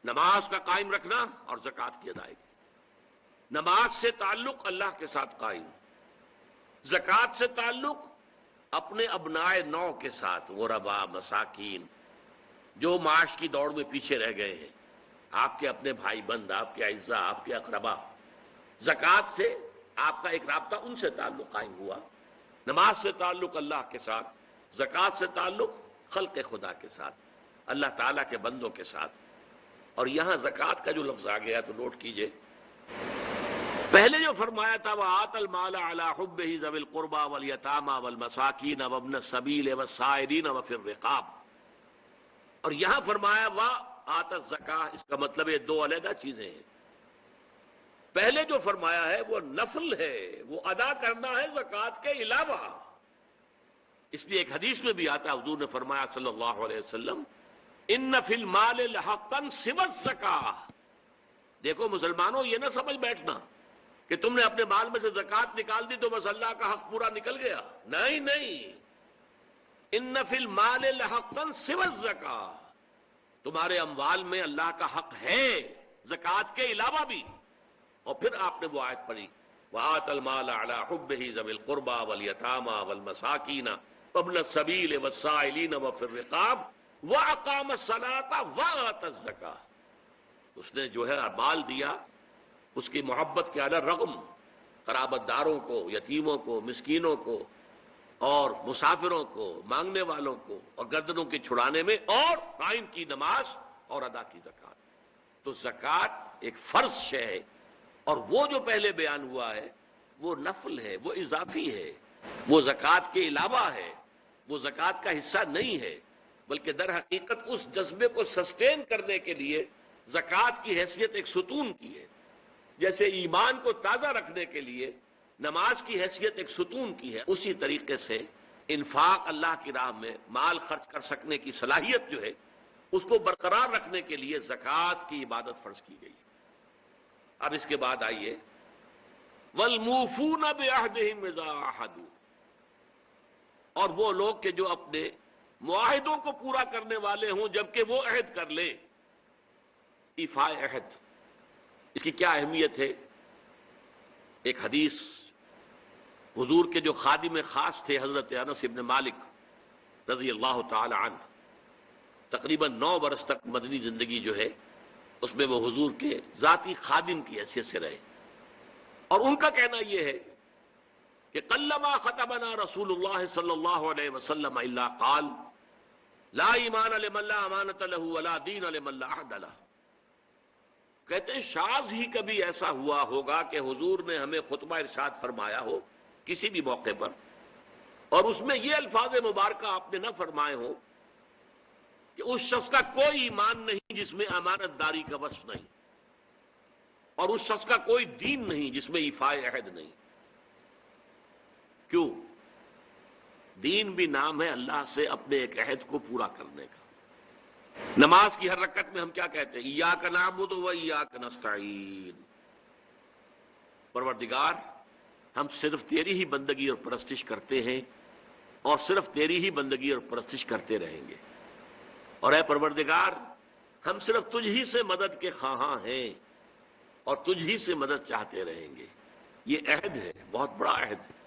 نماز کا قائم رکھنا اور زکوٰۃ کی ادائیگی۔ نماز سے تعلق اللہ کے ساتھ قائم، زکوٰۃ سے تعلق اپنے ابنائے نو کے ساتھ، غربا، مساکین، جو معاش کی دوڑ میں پیچھے رہ گئے ہیں، آپ کے اپنے بھائی بند، آپ کے اعزاء، آپ کے اقربا، زکوٰۃ سے آپ کا ایک رابطہ ان سے تعلق قائم ہوا۔ نماز سے تعلق اللہ کے ساتھ، زکوٰۃ سے تعلق خلق خدا کے ساتھ، اللہ تعالیٰ کے بندوں کے ساتھ۔ اور یہاں زکوٰۃ کا جو لفظ آ گیا تو نوٹ کیجئے، پہلے جو فرمایا تھا وَآتَ الْمَالَ عَلَىٰ حُبِّهِ ذَوِي الْقُرْبَىٰ وَالْيَتَامَىٰ وَالْمَسَاكِينَ وَابْنَ السَّبِيلِ وَالسَّائِلِينَ وَفِي الرِّقَابِ، اور یہاں فرمایا وَآتَ الزَّكَاةَ، اس کا مطلب یہ دو علیحدہ چیزیں ہیں۔ پہلے جو فرمایا ہے وہ نفل ہے، وہ ادا کرنا ہے زکوٰۃ کے علاوہ۔ اس لیے ایک حدیث میں بھی آتا ہے، حضور نے فرمایا صلی اللہ علیہ وسلم ان فی المال لحقا سوى الزکاة۔ دیکھو مسلمانوں، یہ نہ سمجھ بیٹھنا کہ تم نے اپنے مال میں سے زکوٰۃ نکال دی تو بس اللہ کا حق پورا نکل گیا، نہیں نہیں، ان فی المال لحقا سوى الزکاة، تمہارے اموال میں اللہ کا حق ہے زکوٰۃ کے علاوہ بھی۔ اور پھر آپ نے وہ آیت پڑھی وَآتَ الْمَالَ عَلَىٰ حُبِّهِ ذَوِي الْقُرْبَىٰ وَالْيَتَامَىٰ وَالْمَسَاكِينَ وَابْنَ السَّبِيلِ وَالسَّائِلِينَ وَفِي الرِّقَابِ وَأَقَامَ الصَّلَاةَ وَآتَى الزَّكَاةَ۔ اس نے جو ہے مال دیا، اس کی محبت کے علی رغم قرابت داروں کو، یتیموں کو، مسکینوں کو، اور مسافروں کو، مانگنے والوں کو، اور گردنوں کے چھڑانے میں، اور قائم کی نماز اور ادا کی زکوٰۃ۔ تو زکوٰۃ ایک فرض شے ہے، اور وہ جو پہلے بیان ہوا ہے وہ نفل ہے، وہ اضافی ہے، وہ زکوٰۃ کے علاوہ ہے، وہ زکوٰۃ کا حصہ نہیں ہے، بلکہ در حقیقت اس جذبے کو سسٹین کرنے کے لیے زکوٰۃ کی حیثیت ایک ستون کی ہے۔ جیسے ایمان کو تازہ رکھنے کے لیے نماز کی حیثیت ایک ستون کی ہے، اسی طریقے سے انفاق اللہ کی راہ میں مال خرچ کر سکنے کی صلاحیت جو ہے اس کو برقرار رکھنے کے لیے زکوٰۃ کی عبادت فرض کی گئی۔ اب اس کے بعد آئیے وَالْمُوفُونَ بِعَهْدِهِمْ إِذَا عَاهَدُوا، اور وہ لوگ کہ جو اپنے معاہدوں کو پورا کرنے والے ہوں جبکہ وہ عہد کر لیں۔ ایفاء عہد، اس کی کیا اہمیت ہے؟ ایک حدیث، حضور کے جو خادم خاص تھے حضرت انس بن مالک رضی اللہ تعالی عنہ، تقریباً 9 برس تک مدنی زندگی جو ہے اس میں وہ حضور کے ذاتی خادم کی حیثیت سے رہے، اور ان کا کہنا یہ ہے کہ قلما خطبنا رسول اللہ صلی اللہ علیہ وسلم الا قال لا ایمان لمن لا امانۃ له ولا دین لمن لا عہد له۔ کہتے ہیں شاذ ہی کبھی ایسا ہوا ہوگا کہ حضور نے ہمیں خطبہ ارشاد فرمایا ہو کسی بھی موقع پر، اور اس میں یہ الفاظ مبارکہ آپ نے نہ فرمائے ہوں کہ اس شخص کا کوئی ایمان نہیں جس میں امانت داری کا وصف نہیں، اور اس شخص کا کوئی دین نہیں جس میں ایفاء عہد نہیں۔ کیوں؟ دین بھی نام ہے اللہ سے اپنے ایک عہد کو پورا کرنے کا۔ نماز کی ہر رکعت میں ہم کیا کہتے ہیں؟ ایاک نعبد و ایاک نستعین، پروردگار ہم صرف تیری ہی بندگی اور پرستش کرتے ہیں، اور صرف تیری ہی بندگی اور پرستش کرتے رہیں گے، اور اے پروردگار ہم صرف تجھ ہی سے مدد کے خواہاں ہیں اور تجھ ہی سے مدد چاہتے رہیں گے۔ یہ عہد ہے، بہت بڑا عہد ہے،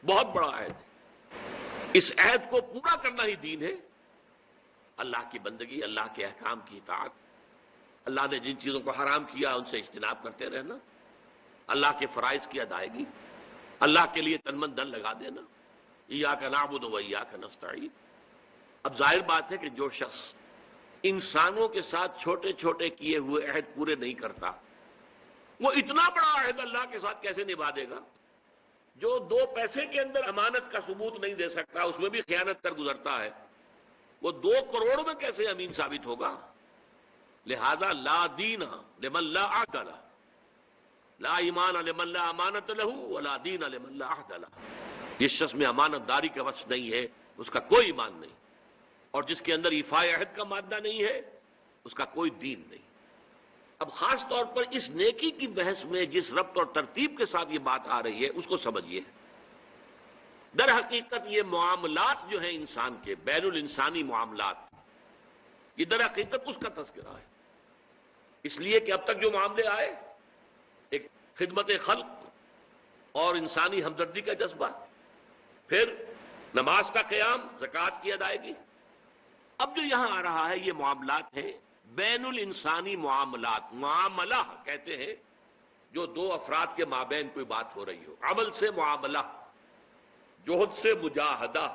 بہت بڑا عہد ہے۔ اس عہد کو پورا کرنا ہی دین ہے۔ اللہ کی بندگی، اللہ کے احکام کی اطاعت، اللہ نے جن چیزوں کو حرام کیا ان سے اجتناب کرتے رہنا، اللہ کے فرائض کی ادائیگی، اللہ کے لیے تن من دن لگا دینا، ایاک نعبد و ایاک نستعین۔ اب ظاہر بات ہے کہ جو شخص انسانوں کے ساتھ چھوٹے چھوٹے کیے ہوئے عہد پورے نہیں کرتا، وہ اتنا بڑا عہد اللہ کے ساتھ کیسے نبھا دے گا؟ جو 2 پیسے کے اندر امانت کا ثبوت نہیں دے سکتا، اس میں بھی خیانت کر گزرتا ہے، وہ 2 کروڑ میں کیسے امین ثابت ہوگا؟ لہذا لا دین لمن لا عہد لہ، لا ایمان لمن لا امانت لہ ولا دین لمن لا عہد لہ۔ جس شخص میں امانت داری کا وصف نہیں ہے اس کا کوئی ایمان نہیں، اور جس کے اندر ایفاء عہد کا مادہ نہیں ہے اس کا کوئی دین نہیں۔ اب خاص طور پر اس نیکی کی بحث میں جس ربط اور ترتیب کے ساتھ یہ بات آ رہی ہے اس کو سمجھیے۔ در حقیقت یہ معاملات جو ہیں انسان کے، بین الانسانی معاملات، یہ در حقیقت اس کا تذکرہ ہے۔ اس لیے کہ اب تک جو معاملے آئے، ایک خدمت خلق اور انسانی ہمدردی کا جذبہ، پھر نماز کا قیام، زکوٰۃ کی ادائیگی۔ اب جو یہاں آ رہا ہے یہ معاملات ہیں بین الانسانی معاملات، معاملہ کہتے ہیں جو دو افراد کے مابین کوئی بات ہو رہی ہو، عمل سے معاملہ، جوہد سے مجاہدہ،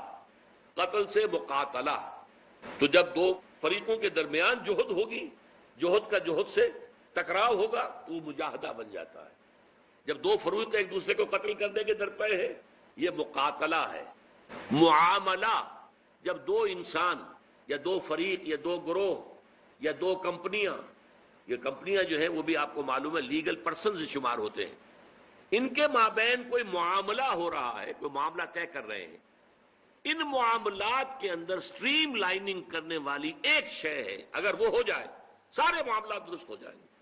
قتل سے مقاتلہ۔ تو جب دو فریقوں کے درمیان جوہد ہوگی، جوہد کا جوہد سے ٹکراؤ ہوگا تو وہ مجاہدہ بن جاتا ہے۔ جب دو فریق ایک دوسرے کو قتل کرنے کے درپے ہیں یہ مقاتلہ ہے۔ معاملہ جب دو انسان یا دو فریق یا دو گروہ یا دو کمپنیاں، یہ کمپنیاں جو ہیں وہ بھی آپ کو معلوم ہے لیگل پرسنز شمار ہوتے ہیں، ان کے مابین کوئی معاملہ ہو رہا ہے، کوئی معاملہ طے کر رہے ہیں، ان معاملات کے اندر سٹریم لائننگ کرنے والی ایک شے ہے، اگر وہ ہو جائے سارے معاملات درست ہو جائیں گے۔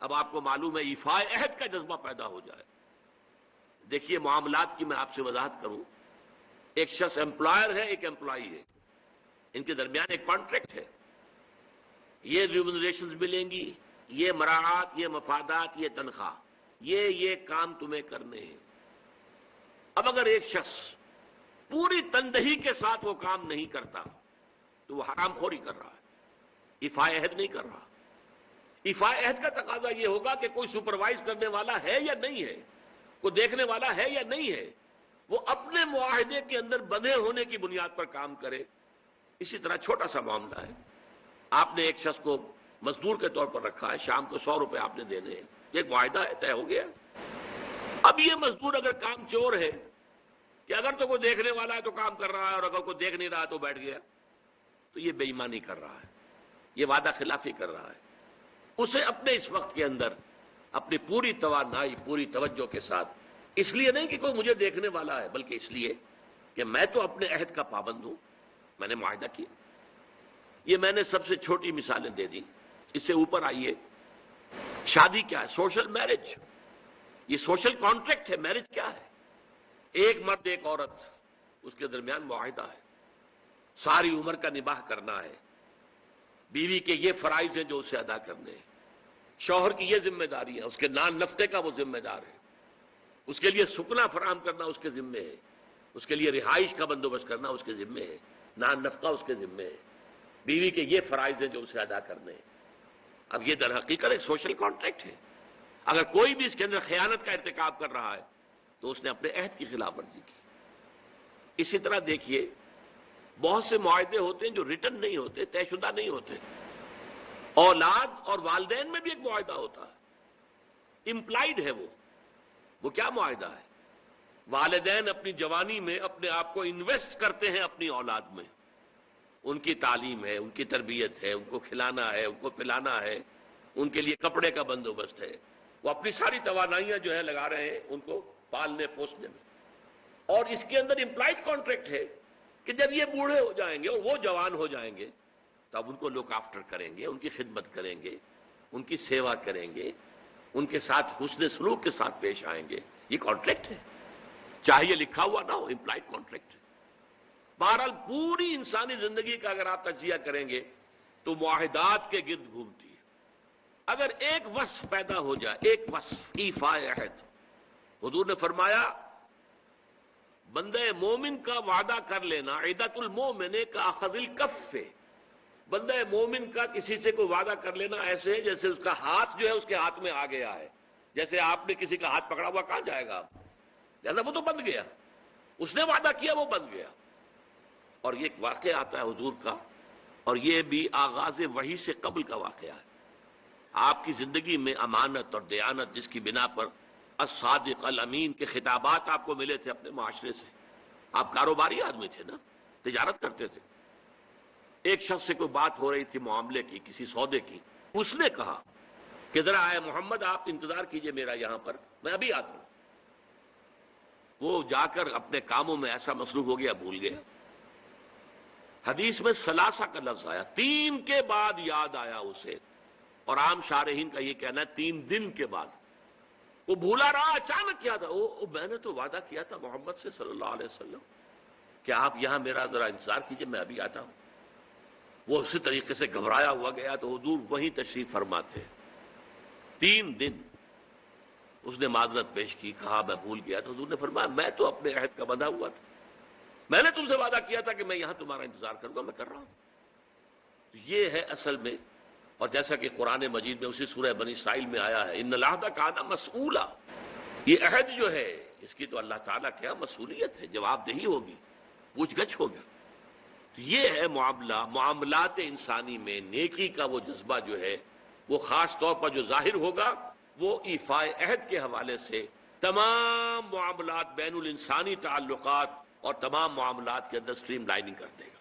اب آپ کو معلوم ہے ایفائے عہد کا جذبہ پیدا ہو جائے۔ دیکھیے معاملات کی میں آپ سے وضاحت کروں، ایک شخص امپلائر ہے، ایک امپلائی ہے، ان کے درمیان ایک کانٹریکٹ ہے، یہ ریمونریشنز ملیں گی، یہ مراعات، یہ مفادات، یہ تنخواہ، یہ کام تمہیں کرنے ہیں۔ اب اگر ایک شخص پوری تندہی کے ساتھ وہ کام نہیں کرتا تو وہ حرام خوری کر رہا ہے، ایفائے عہد نہیں کر رہا۔ ایفائے عہد کا تقاضا یہ ہوگا کہ کوئی سپروائز کرنے والا ہے یا نہیں ہے، کوئی دیکھنے والا ہے یا نہیں ہے، وہ اپنے معاہدے کے اندر بندھے ہونے کی بنیاد پر کام کرے۔ اسی طرح چھوٹا سا معاملہ ہے، آپ نے ایک شخص کو مزدور کے طور پر رکھا ہے، شام کو 100 روپے آپ نے دینے ہیں، ایک معاہدہ ہے، طے ہو گیا۔ اب یہ مزدور اگر کام چور ہے کہ اگر تو کوئی دیکھنے والا ہے تو کام کر رہا ہے اور اگر کوئی دیکھ نہیں رہا تو بیٹھ گیا، تو یہ بے ایمانی کر رہا ہے، یہ وعدہ خلافی کر رہا ہے۔ اسے اپنے اس وقت کے اندر اپنی پوری توانائی، پوری توجہ کے ساتھ، اس لیے نہیں کہ کوئی مجھے دیکھنے والا ہے بلکہ اس لیے کہ میں تو اپنے عہد کا پابند ہوں، میں نے معاہدہ کیا۔ یہ میں نے سب سے چھوٹی مثالیں دے دی، اس سے اوپر آئیے، شادی کیا ہے؟ سوشل میرج، یہ سوشل کانٹریکٹ ہے۔ میرج کیا ہے؟ ایک مرد ایک عورت، اس کے درمیان معاہدہ ہے، ساری عمر کا نباہ کرنا ہے، بیوی کے یہ فرائض ہیں جو اسے ادا کرنے ہیں، شوہر کی یہ ذمہ داری ہے، اس کے نان نفقے کا وہ ذمہ دار ہے، اس کے لیے سکنا فراہم کرنا اس کے ذمے ہے، اس کے لیے رہائش کا بندوبست کرنا اس کے ذمے ہے، نان نفقہ اس کے ذمے ہے، بیوی کے یہ فرائض ہیں جو اسے ادا کرنے ہیں۔ اب یہ در حقیقت ایک سوشل کانٹریکٹ ہے۔ اگر کوئی بھی اس کے اندر خیانت کا ارتکاب کر رہا ہے تو اس نے اپنے عہد کی خلاف ورزی کی۔ اسی طرح دیکھیے بہت سے معاہدے ہوتے ہیں جو ریٹن نہیں ہوتے، طے شدہ نہیں ہوتے۔ اولاد اور والدین میں بھی ایک معاہدہ ہوتا ہے، امپلائیڈ ہے وہ کیا معاہدہ ہے؟ والدین اپنی جوانی میں اپنے آپ کو انویسٹ کرتے ہیں اپنی اولاد میں، ان کی تعلیم ہے، ان کی تربیت ہے، ان کو کھلانا ہے، ان کو پلانا ہے، ان کے لیے کپڑے کا بندوبست ہے، وہ اپنی ساری توانائیاں جو ہے لگا رہے ہیں ان کو پالنے پوسنے میں۔ اور اس کے اندر امپلائڈ کانٹریکٹ ہے کہ جب یہ بوڑھے ہو جائیں گے اور وہ جوان ہو جائیں گے تب ان کو لک آفٹر کریں گے، ان کی خدمت کریں گے، ان کی سیوا کریں گے، ان کے ساتھ حسن سلوک کے ساتھ پیش آئیں گے۔ یہ کانٹریکٹ ہے، چاہے یہ لکھا ہوا نہ ہو، امپلائڈ کانٹریکٹ ہے۔ بہرحال پوری انسانی زندگی کا اگر آپ تجزیہ کریں گے تو معاہدات کے گرد گھومتی ہے۔ اگر ایک وصف پیدا ہو جائے، ایک وصف، ایفائے عہد، حضور نے فرمایا بندہ مومن کا وعدہ کر لینا عدت المومن کا اخذ الکف، بندہ مومن کا کسی سے کوئی وعدہ کر لینا ایسے ہے جیسے اس کا ہاتھ جو ہے اس کے ہاتھ میں آ گیا ہے، جیسے آپ نے کسی کا ہاتھ پکڑا ہوا کہاں جائے گا، لہذا وہ تو بند گیا، اس نے وعدہ کیا وہ بند گیا۔ اور یہ ایک واقعہ آتا ہے حضور کا، اور یہ بھی آغاز وحی سے قبل کا واقعہ ہے۔ آپ کی زندگی میں امانت اور دیانت جس کی بنا پر الصادق الامین کے خطابات آپ کو ملے تھے اپنے معاشرے سے، آپ کاروباری آدمی تھے نا، تجارت کرتے تھے۔ ایک شخص سے کوئی بات ہو رہی تھی معاملے کی، کسی سودے کی، اس نے کہا کہ ذرا آئے محمد آپ انتظار کیجئے میرا یہاں پر، میں ابھی آتا ہوں۔ وہ جا کر اپنے کاموں میں ایسا مصروف ہو گیا بھول گیا۔ حدیث میں ثلاثہ کا لفظ آیا، 3 کے بعد یاد آیا اسے، اور عام شارحین کا یہ کہنا ہے 3 دن کے بعد۔ وہ بھولا رہا، اچانک کیا تھا، میں نے تو وعدہ کیا تھا محمد سے صلی اللہ علیہ وسلم کہ آپ یہاں میرا ذرا انتظار کیجئے میں ابھی آتا ہوں۔ وہ اسی طریقے سے گھبرایا ہوا گیا تو حضور وہیں تشریف فرما تھے. 3 دن اس نے معذرت پیش کی, کہا میں بھول گیا. تو حضور نے فرمایا میں تو اپنے عہد کا بندھا ہوا تھا, میں نے تم سے وعدہ کیا تھا کہ میں یہاں تمہارا انتظار کروں گا, میں کر رہا ہوں. تو یہ ہے اصل میں, اور جیسا کہ قرآن مجید میں اسی سورہ بنی اسرائیل میں آیا ہے ان العہد کان مسئولا, یہ عہد جو ہے اس کی تو اللہ تعالیٰ کیا مسئولیت ہے, جواب دہی ہوگی, پوچھ گچھ ہوگی. تو یہ ہے معاملات انسانی میں نیکی کا وہ جذبہ جو ہے وہ خاص طور پر جو ظاہر ہوگا وہ ایفاء عہد کے حوالے سے تمام معاملات بین الانسانی تعلقات اور تمام معاملات کے اندر سٹریم لائننگ کر دے گا.